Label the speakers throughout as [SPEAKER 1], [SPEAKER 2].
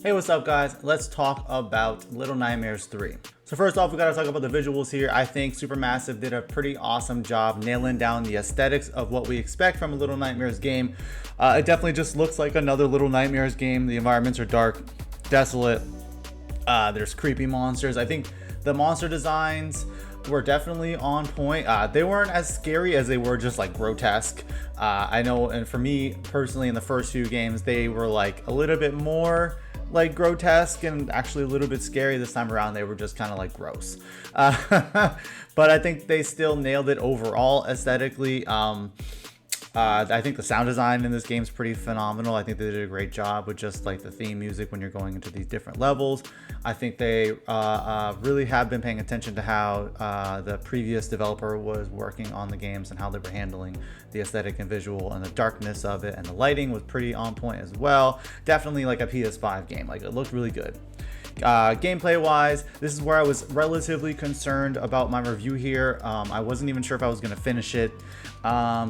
[SPEAKER 1] Hey, what's up guys? Let's talk about Little Nightmares 3. So first off, we gotta talk about the visuals here. I think Supermassive did a pretty awesome job nailing down the aesthetics of what we expect from a Little Nightmares game. It definitely just looks like another Little Nightmares game. The environments are dark, desolate. There's creepy monsters. I think the monster designs were definitely on point. They weren't as scary as they were just like grotesque. I know, and for me personally, in the first few games, they were like a little bit more like grotesque and actually a little bit scary. This time around they were just kind of like gross. But I think they still nailed it overall aesthetically. I think the sound design in this game is pretty phenomenal. I think they did a great job with just like the theme music when you're going into these different levels. I think they really have been paying attention to how the previous developer was working on the games and how they were handling the aesthetic and visual and the darkness of it, and the lighting was pretty on point as well. Definitely like a PS5 game. Like, it looked really good. Gameplay wise, this is where I was relatively concerned about my review here. I wasn't even sure if I was going to finish it,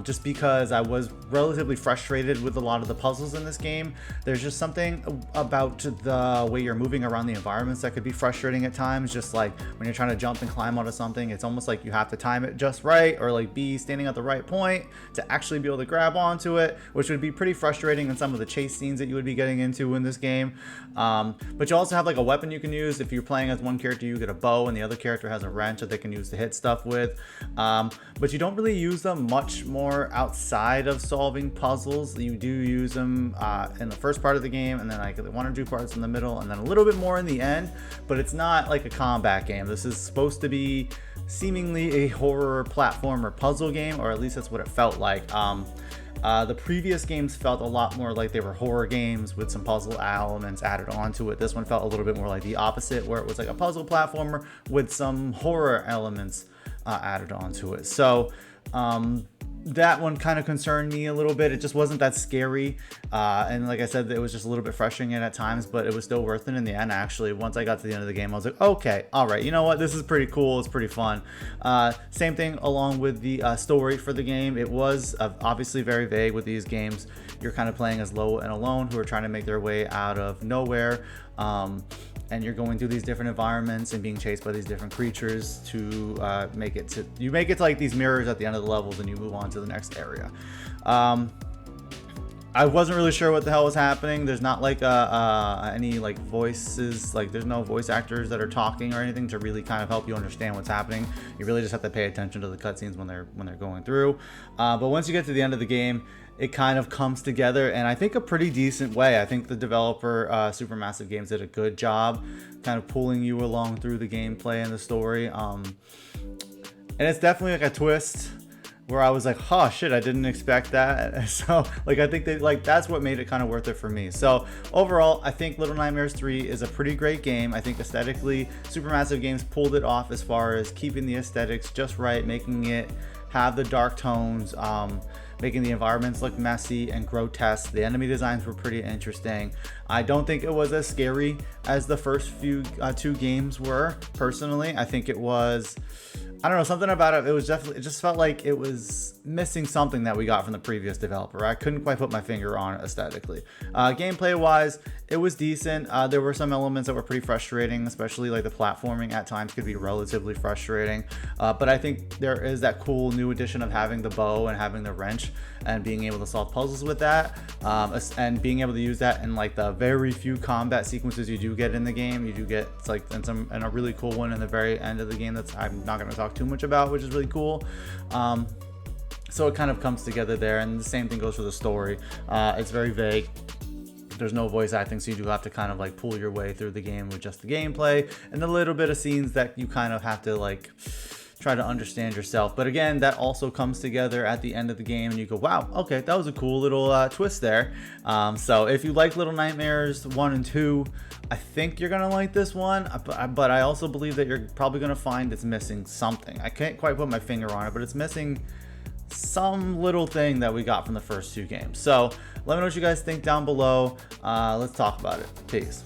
[SPEAKER 1] just because I was relatively frustrated with a lot of the puzzles in this game. There's just something about the way you're moving around the environments that could be frustrating at times. Just like when you're trying to jump and climb onto something, it's almost like you have to time it just right, or like be standing at the right point to actually be able to grab onto it, which would be pretty frustrating in some of the chase scenes that you would be getting into in this game. But you also have like a weapon you can use. If you're playing as one character, you get a bow, and the other character has a wrench that they can use to hit stuff with. But you don't really use them much more outside of solving puzzles. You do use them in the first part of the game, and then like one or two parts in the middle, and then a little bit more in the end. But it's not like a combat game. This is supposed to be seemingly a horror platformer puzzle game, or at least that's what it felt like. The previous games felt a lot more like they were horror games with some puzzle elements added onto it. This one felt a little bit more like the opposite, where it was like a puzzle platformer with some horror elements added onto it. So that one kind of concerned me a little bit. It just wasn't that scary, and like I said, it was just a little bit frustrating at times, but it was still worth it in the end. Actually, once I got to the end of the game, I was like, okay, all right, you know what, this is pretty cool, it's pretty fun. Same thing along with the story for the game. It was obviously very vague with these games. You're kind of playing as Lo and Alone, who are trying to make their way out of nowhere, and you're going through these different environments and being chased by these different creatures to make it to like these mirrors at the end of the levels, and you move on to the next area. I wasn't really sure what the hell was happening. There's not like any like voices, like there's no voice actors that are talking or anything to really kind of help you understand what's happening. You really just have to pay attention to the cutscenes when they're going through. But once you get to the end of the game, it kind of comes together, and I think a pretty decent way. I think the developer, Supermassive Games, did a good job kind of pulling you along through the gameplay and the story. And it's definitely like a twist where I was like, oh shit, I didn't expect that. So like, I think that's what made it kind of worth it for me. So overall, I think Little Nightmares 3 is a pretty great game. I think aesthetically, Supermassive Games pulled it off as far as keeping the aesthetics just right, making it have the dark tones, making the environments look messy and grotesque. The enemy designs were pretty interesting. I don't think it was as scary as the first few two games were, personally. I think it was, I don't know, something about it. It just felt like it was missing something that we got from the previous developer. I couldn't quite put my finger on it aesthetically. Gameplay wise, it was decent. There were some elements that were pretty frustrating, especially like the platforming at times could be relatively frustrating. But I think there is that cool new addition of having the bow and having the wrench and being able to solve puzzles with that, and being able to use that in like the very few combat sequences you do get in the game. You do get like and a really cool one in the very end of the game that's I'm not going to talk too much about, which is really cool. So it kind of comes together there, and the same thing goes for the story. It's very vague. There's no voice acting, so you do have to kind of like pull your way through the game with just the gameplay and a little bit of scenes that you kind of have to like try to understand yourself. But again, that also comes together at the end of the game, and you go, wow, okay, that was a cool little twist there. So if you like Little Nightmares 1 and 2, I think you're gonna like this one, but I also believe that you're probably gonna find it's missing something. I can't quite put my finger on it, but it's missing some little thing that we got from the first two games. So let me know what you guys think down below. Let's talk about it. Peace.